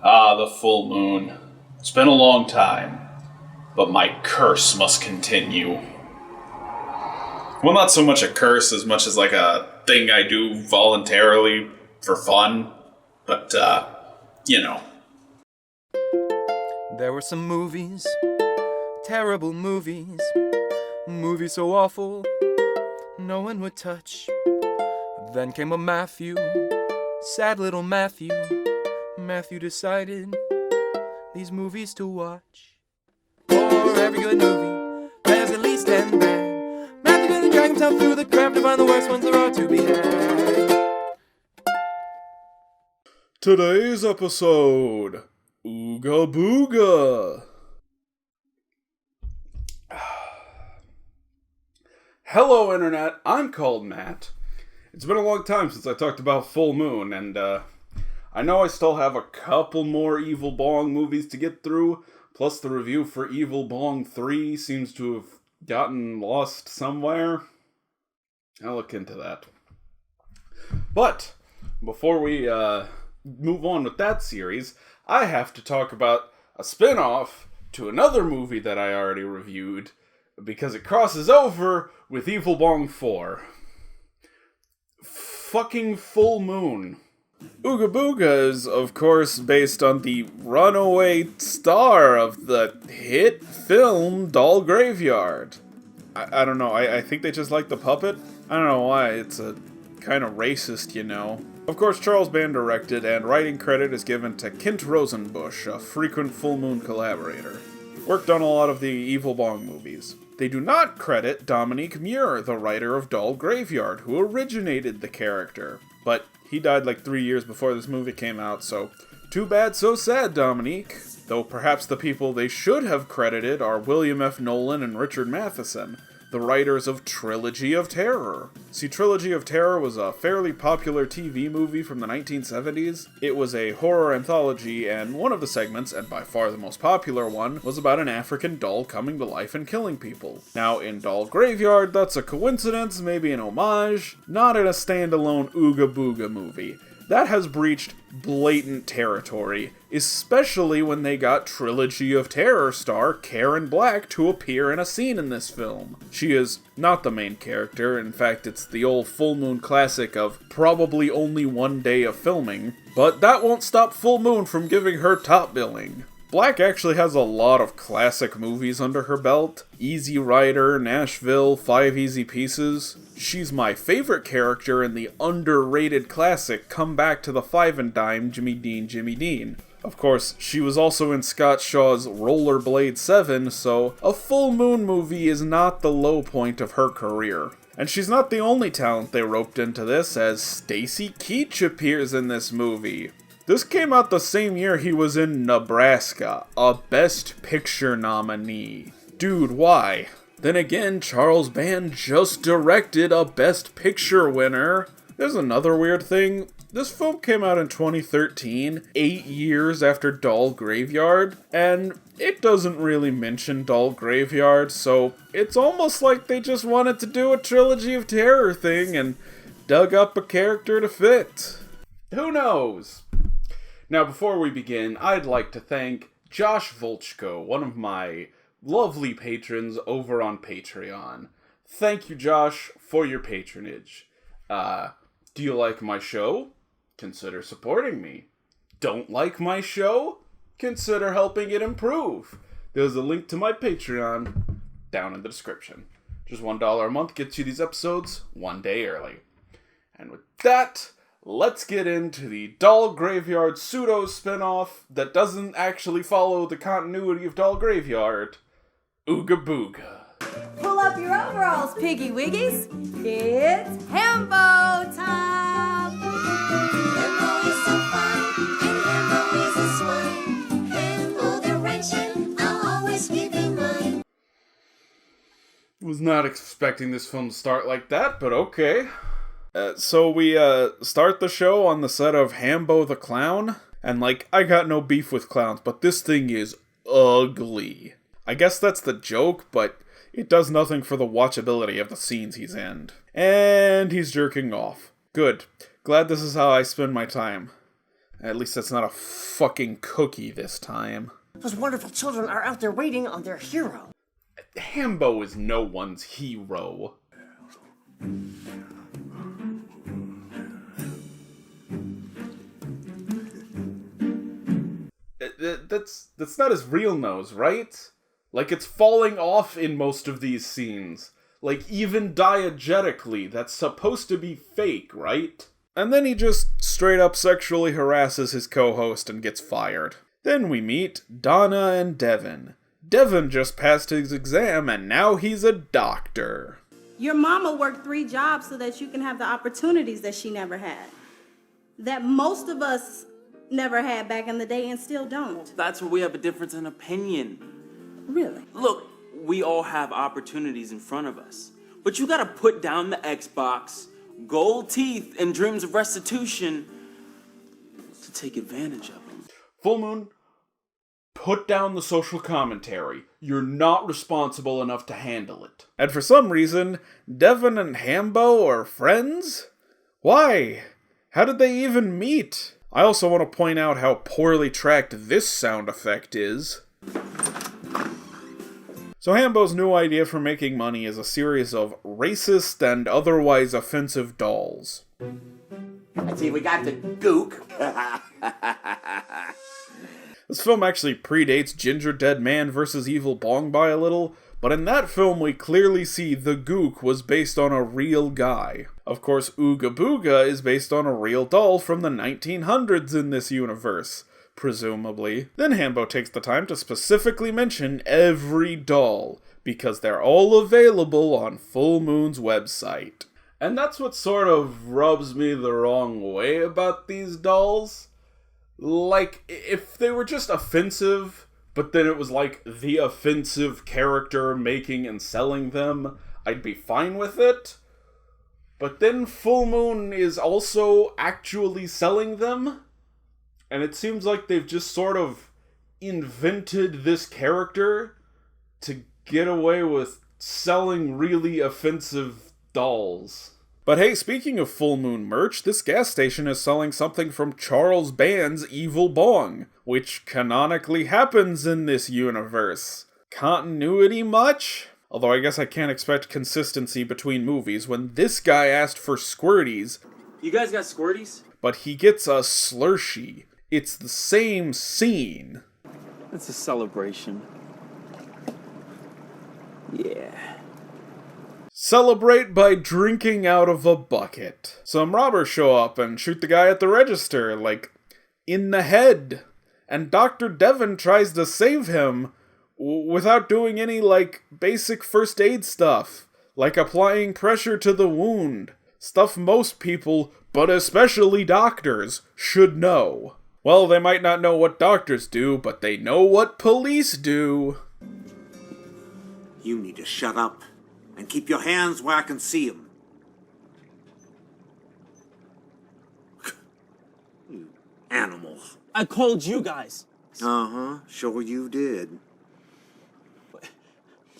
Ah, the full moon. It's been a long time, but my curse must continue. Well, not so much a curse as much as like a thing I do voluntarily for fun, but, you know. There were some movies, terrible movies, movies so awful, no one would touch. Then came a Matthew, sad little Matthew. Matthew decided these movies to watch. For every good movie, there's at least 10 bad. Matthew gonna drag himself through the crap to find the worst ones there are to be had. Today's episode, Ooga Booga. Hello, Internet. I'm called Matt. It's been a long time since I talked about Full Moon, and I know I still have a couple more Evil Bong movies to get through, plus the review for Evil Bong 3 seems to have gotten lost somewhere. I'll look into that. But, before we move on with that series, I have to talk about a spinoff to another movie that I already reviewed, because it crosses over with Evil Bong 4. Fucking Full Moon. Ooga Booga is, of course, based on the runaway star of the hit film Doll Graveyard. I don't know, I think they just like the puppet? I don't know why, it's a kind of racist, you know. Of course, Charles Band directed, and writing credit is given to Kent Rosenbusch, a frequent Full Moon collaborator. Worked on a lot of the Evil Bong movies. They do not credit Dominique Muir, the writer of Doll Graveyard, who originated the character. But he died like 3 years before this movie came out, so too bad, so sad, Dominique. Though perhaps the people they should have credited are William F. Nolan and Richard Matheson, the writers of Trilogy of Terror. See, Trilogy of Terror was a fairly popular TV movie from the 1970s. It was a horror anthology, and one of the segments, and by far the most popular one, was about an African doll coming to life and killing people. Now, in Doll Graveyard, that's a coincidence, maybe an homage, not in a standalone Ooga Booga movie. That has breached blatant territory, especially when they got Trilogy of Terror star Karen Black to appear in a scene in this film. She is not the main character, in fact it's the old Full Moon classic of probably only one day of filming, but that won't stop Full Moon from giving her top billing. Black actually has a lot of classic movies under her belt. Easy Rider, Nashville, 5 Easy Pieces. She's my favorite character in the underrated classic Come Back to the Five and Dime, Jimmy Dean, Jimmy Dean. Of course, she was also in Scott Shaw's Rollerblade 7, so a Full Moon movie is not the low point of her career. And she's not the only talent they roped into this, as Stacy Keach appears in this movie. This came out the same year he was in Nebraska, a Best Picture nominee. Dude, why? Then again, Charles Band just directed a Best Picture winner. There's another weird thing. This film came out in 2013, 8 years after Doll Graveyard, and it doesn't really mention Doll Graveyard, so it's almost like they just wanted to do a Trilogy of Terror thing and dug up a character to fit. Who knows? Now, before we begin, I'd like to thank Josh Volchko, one of my lovely patrons over on Patreon. Thank you, Josh, for your patronage. Do you like my show? Consider supporting me. Don't like my show? Consider helping it improve. There's a link to my Patreon down in the description. Just $1 a month gets you these episodes one day early. And with that, let's get into the Doll Graveyard pseudo spinoff that doesn't actually follow the continuity of Doll Graveyard, Ooga Booga. Pull up your overalls, Piggy Wiggies. It's Hambo time. Hambo is so fine, and Hambo is a swine. Hambo the wretched, I'll always keep in mind. Was not expecting this film to start like that, but okay. So we start the show on the set of Hambo the Clown, and I got no beef with clowns, but this thing is ugly. I guess that's the joke, but it does nothing for the watchability of the scenes he's in. And he's jerking off. Good. Glad this is how I spend my time. At least that's not a fucking cookie this time. Those wonderful children are out there waiting on their hero. Hambo is no one's hero. That's not his real nose, right? Like, it's falling off in most of these scenes. Like, even diegetically, that's supposed to be fake, right? And then he just straight up sexually harasses his co-host and gets fired. Then we meet Donna and Devin. Devin just passed his exam and now he's a doctor. Your mama worked 3 jobs so that you can have the opportunities that she never had. That most of us never had back in the day and still don't. That's where we have a difference in opinion. Really? Look, we all have opportunities in front of us. But you gotta put down the Xbox, gold teeth, and dreams of restitution to take advantage of them. Full Moon, put down the social commentary. You're not responsible enough to handle it. And for some reason, Devin and Hambo are friends? Why? How did they even meet? I also want to point out how poorly tracked this sound effect is. So Hambo's new idea for making money is a series of racist and otherwise offensive dolls. I see we got the gook. This film actually predates Ginger Dead Man vs. Evil Bong by a little, but in that film we clearly see the Gook was based on a real guy. Of course, Ooga Booga is based on a real doll from the 1900s in this universe, presumably. Then Hambo takes the time to specifically mention every doll, because they're all available on Full Moon's website. And that's what sort of rubs me the wrong way about these dolls. Like, if they were just offensive, but then it was like the offensive character making and selling them, I'd be fine with it. But then Full Moon is also actually selling them, and it seems like they've just sort of invented this character to get away with selling really offensive dolls. But hey, speaking of Full Moon merch, this gas station is selling something from Charles Band's Evil Bong, which canonically happens in this universe. Continuity much? Although I guess I can't expect consistency between movies when this guy asked for squirties, You guys got squirties? but he gets a slurshie. It's the same scene. It's a celebration. Yeah. Celebrate by drinking out of a bucket. Some robbers show up and shoot the guy at the register, like, in the head. And Dr. Devin tries to save him without doing any, like, basic first aid stuff. Like applying pressure to the wound. Stuff most people, but especially doctors, should know. Well, they might not know what doctors do, but they know what police do. You need to shut up and keep your hands where I can see them. You animals. I called you guys. Uh-huh, sure you did.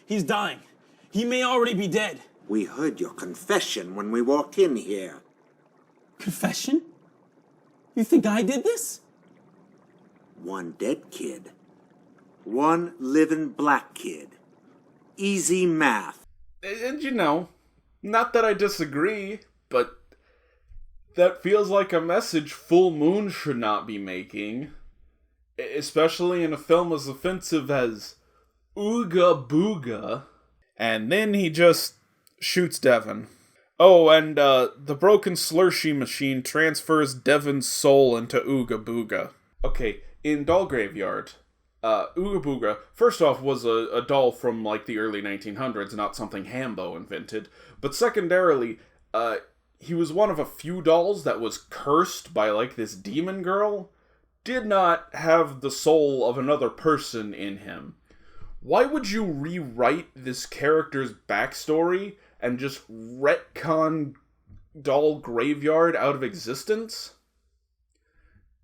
He's dying. He may already be dead. We heard your confession when we walked in here. Confession? You think I did this? One dead kid. One living black kid. Easy math. And you know, not that I disagree, but that feels like a message Full Moon should not be making. Especially in a film as offensive as Ooga Booga. And then he just shoots Devin. Oh, and the broken slurshie machine transfers Devin's soul into Ooga Booga. Okay, in Doll Graveyard, Ooga Booga, first off, was a doll from, like, the early 1900s, not something Hambo invented. But secondarily, he was one of a few dolls that was cursed by, like, this demon girl. Did not have the soul of another person in him. Why would you rewrite this character's backstory and just retcon Doll Graveyard out of existence?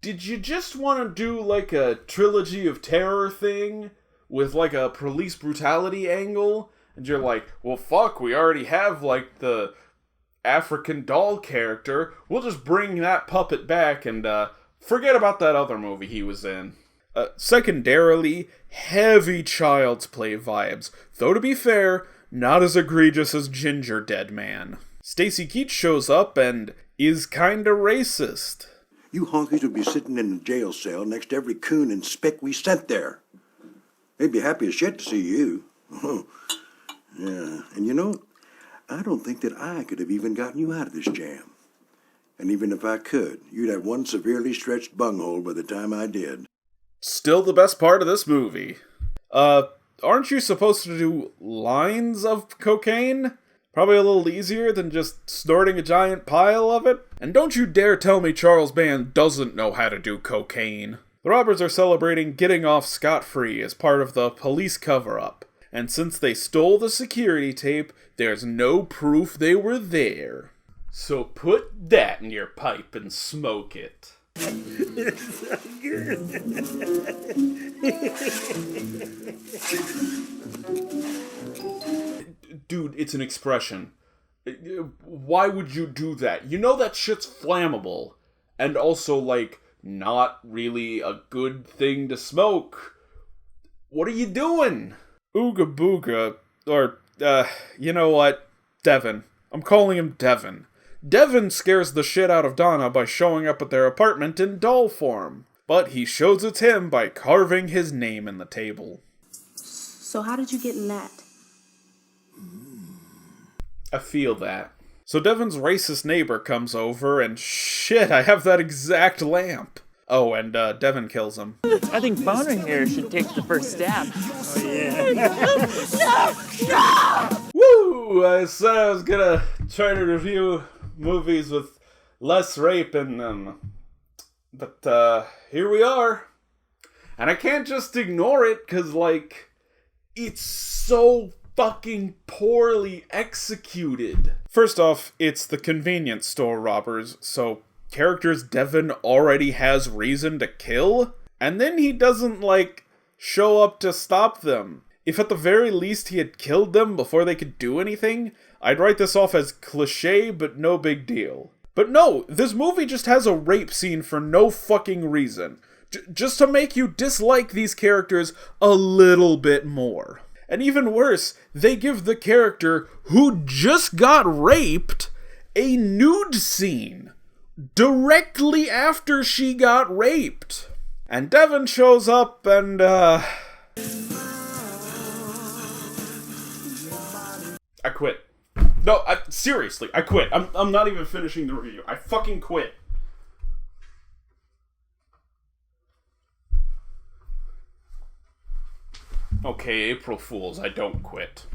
Did you just want to do, like, a Trilogy of Terror thing with, like, a police brutality angle? And you're like, well, fuck, we already have, like, the African doll character. We'll just bring that puppet back and, Forget about that other movie he was in. Secondarily, heavy Child's Play vibes, though to be fair, not as egregious as Ginger Dead Man. Stacy Keach shows up and is kinda racist. You honkies will be sitting in a jail cell next to every coon and spick we sent there. They'd be happy as shit to see you. Yeah, and you know, I don't think that I could have even gotten you out of this jam. And even if I could, you'd have one severely stretched bunghole by the time I did. Still the best part of this movie. Aren't you supposed to do lines of cocaine? Probably a little easier than just snorting a giant pile of it. And don't you dare tell me Charles Band doesn't know how to do cocaine. The robbers are celebrating getting off scot-free as part of the police cover-up. And since they stole the security tape, there's no proof they were there. So put that in your pipe and smoke it. Dude, it's an expression. Why would you do that? You know that shit's flammable. And also, like, not really a good thing to smoke. What are you doing? Ooga Booga, or, you know what? Devin. I'm calling him Devin. Devin scares the shit out of Donna by showing up at their apartment in doll form. But he shows it's him by carving his name in the table. So how did you get in that? I feel that. So Devin's racist neighbor comes over and shit, I have that exact lamp. Oh, and Devin kills him. I think Boner here should take the first stab. Woo! I said I was gonna try to review movies with less rape in them. But, here we are. And I can't just ignore it, cause, like, it's so fucking poorly executed. First off, it's the convenience store robbers, so characters Devin already has reason to kill, and then he doesn't, like, show up to stop them. If at the very least he had killed them before they could do anything, I'd write this off as cliché, but no big deal. But no, this movie just has a rape scene for no fucking reason. Just to make you dislike these characters a little bit more. And even worse, they give the character who just got raped a nude scene directly after she got raped. And Devin shows up and, I quit. No, seriously, I quit. I'm not even finishing the review. I fucking quit. Okay, April Fools, I don't quit.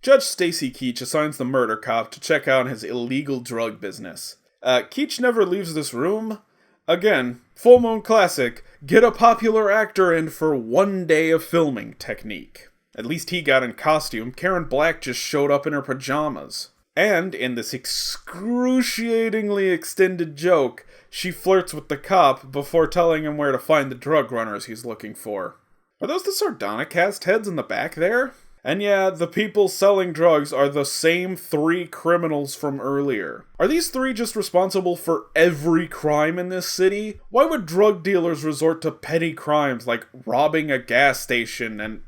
Judge Stacy Keach assigns the murder cop to check out his illegal drug business. Keach never leaves this room. Again, Full Moon Classic, get a popular actor in for one day of filming technique. At least he got in costume. Karen Black just showed up in her pajamas. And, in this excruciatingly extended joke, she flirts with the cop before telling him where to find the drug runners he's looking for. Are those the Sardonicast heads in the back there? And yeah, the people selling drugs are the same 3 criminals from earlier. Are these 3 just responsible for every crime in this city? Why would drug dealers resort to petty crimes like robbing a gas station and,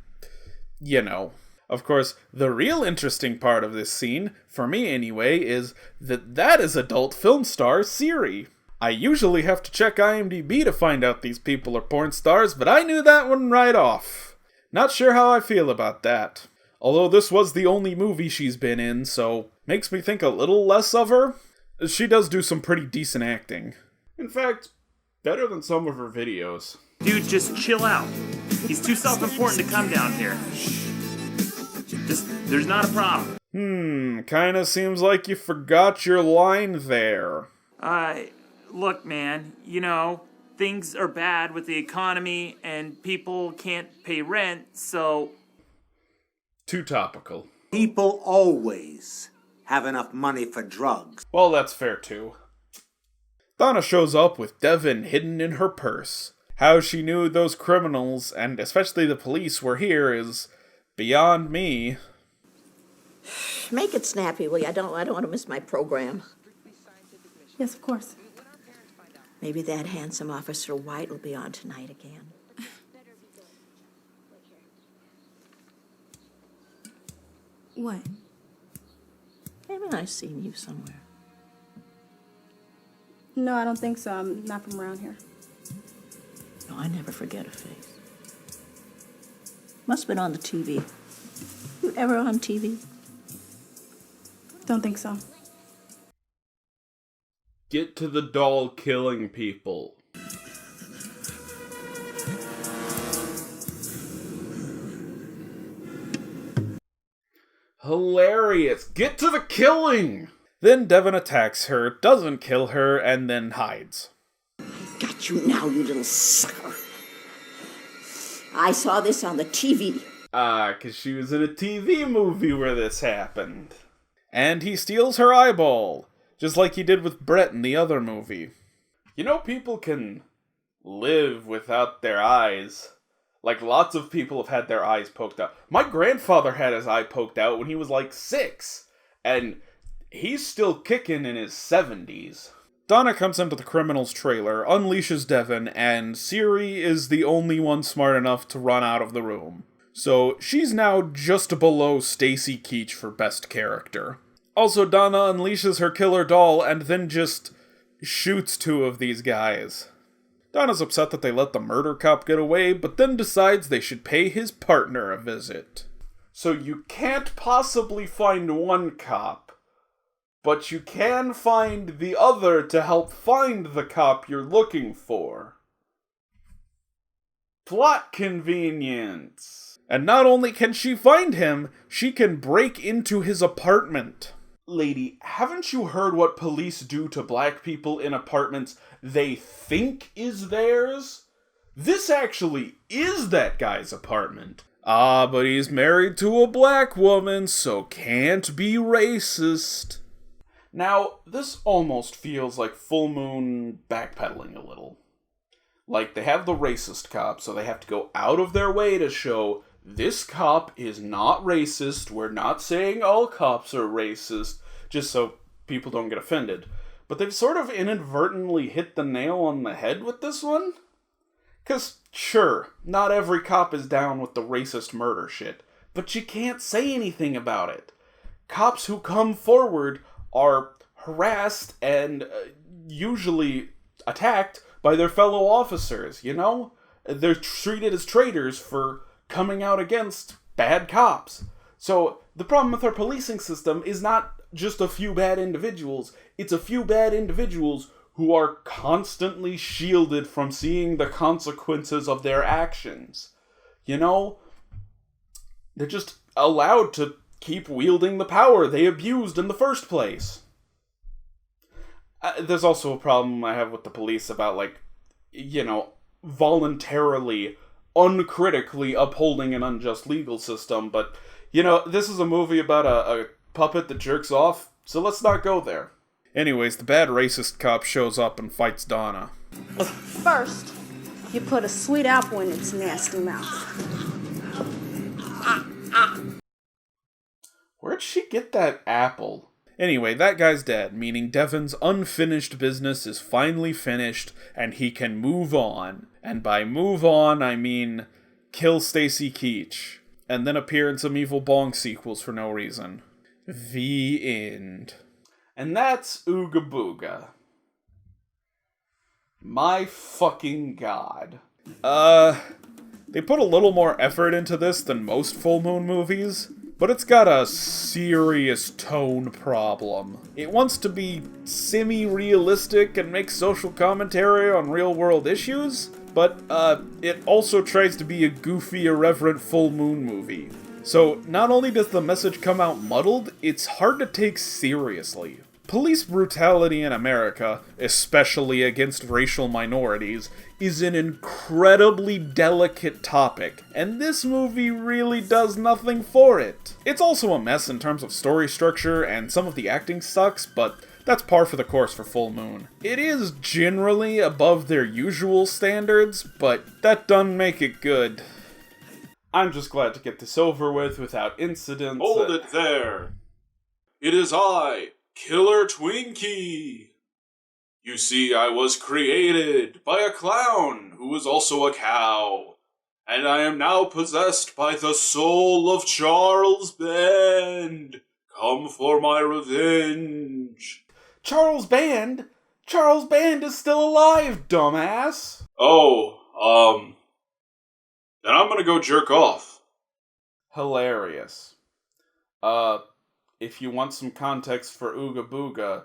you know. Of course, the real interesting part of this scene, for me anyway, is that is adult film star Siri. I usually have to check IMDb to find out these people are porn stars, but I knew that one right off. Not sure how I feel about that. Although this was the only movie she's been in, so makes me think a little less of her. She does do some pretty decent acting. In fact, better than some of her videos. Dude, just chill out. He's too self-important to come down here. There's not a problem. Kinda seems like you forgot your line there. Look, man, you know, things are bad with the economy and people can't pay rent, so... Too topical. People always have enough money for drugs. Well, that's fair too. Donna shows up with Devin hidden in her purse. How she knew those criminals, and especially the police, were here is beyond me. Make it snappy, will you? I don't want to miss my program. Yes, of course. Maybe that handsome Officer White will be on tonight again. What? Haven't I seen you somewhere? No, I don't think so. I'm not from around here. No, I never forget a face. Must have been on the TV. You ever on TV? Don't think so. Get to the doll killing people. Hilarious! Get to the killing! Then Devon attacks her, doesn't kill her, and then hides. Got you now, you little sucker. I saw this on the TV. Cause she was in a TV movie where this happened. And he steals her eyeball, just like he did with Brett in the other movie. You know, people can live without their eyes. Like, lots of people have had their eyes poked out. My grandfather had his eye poked out when he was like 6. And he's still kicking in his 70s. Donna comes into the criminal's trailer, unleashes Devon, and Siri is the only one smart enough to run out of the room. So she's now just below Stacy Keach for best character. Also, Donna unleashes her killer doll and then just shoots 2 of these guys. Donna's upset that they let the murder cop get away, but then decides they should pay his partner a visit. So you can't possibly find one cop, but you can find the other to help find the cop you're looking for. Plot convenience. And not only can she find him, she can break into his apartment. Lady, haven't you heard what police do to black people in apartments they think is theirs? This actually is that guy's apartment. Ah, but he's married to a black woman, so can't be racist. Now, this almost feels like Full Moon backpedaling a little. Like, they have the racist cop, so they have to go out of their way to show this cop is not racist. We're not saying all cops are racist, just so people don't get offended. But they've sort of inadvertently hit the nail on the head with this one. 'Cause, sure, not every cop is down with the racist murder shit, but you can't say anything about it. Cops who come forward are harassed and usually attacked by their fellow officers, you know? They're treated as traitors for coming out against bad cops. So the problem with our policing system is not just a few bad individuals, it's a few bad individuals who are constantly shielded from seeing the consequences of their actions. You know? They're just allowed to keep wielding the power they abused in the first place. There's also a problem I have with the police about, like, you know, voluntarily, uncritically upholding an unjust legal system, but, you know, this is a movie about a puppet that jerks off, so let's not go there. Anyways, the bad racist cop shows up and fights Donna. First, you put a sweet apple in its nasty mouth. Where'd she get that apple? Anyway, that guy's dead, meaning Devon's unfinished business is finally finished, and he can move on. And by move on, I mean kill Stacy Keach, and then appear in some Evil Bong sequels for no reason. The end. And that's Ooga Booga. My fucking god. They put a little more effort into this than most Full Moon movies, but it's got a serious tone problem. It wants to be semi-realistic and make social commentary on real-world issues, but it also tries to be a goofy, irreverent Full Moon movie. So not only does the message come out muddled, it's hard to take seriously. Police brutality in America, especially against racial minorities, is an incredibly delicate topic, and this movie really does nothing for it. It's also a mess in terms of story structure, and some of the acting sucks, but that's par for the course for Full Moon. It is generally above their usual standards, but that doesn't make it good. I'm just glad to get this over with without incidents. Hold it there! It is I, Killer Twinkie! You see, I was created by a clown who was also a cow, and I am now possessed by the soul of Charles Band. Come for my revenge. Charles Band? Charles Band is still alive, dumbass! Oh, then I'm gonna go jerk off. Hilarious. If you want some context for Ooga Booga,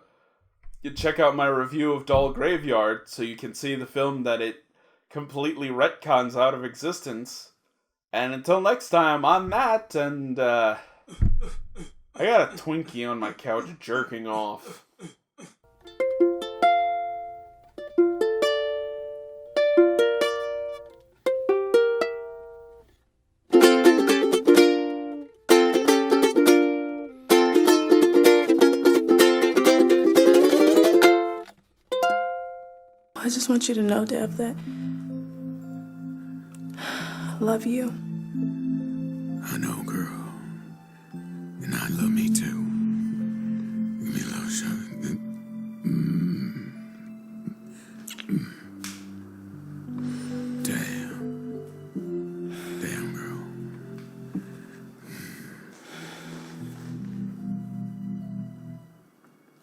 you check out my review of Doll Graveyard so you can see the film that it completely retcons out of existence. And until next time, I'm Matt, and I got a Twinkie on my couch jerking off. I just want you to know, Deb, that I love you. I know, girl. And I love me too. Give me a little shot. Damn, girl.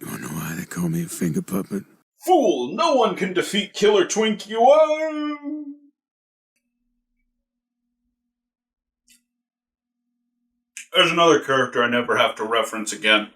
You wanna know why they call me a finger puppet? Fool! No one can defeat Killer Twinkie. Whoa! There's another character I never have to reference again.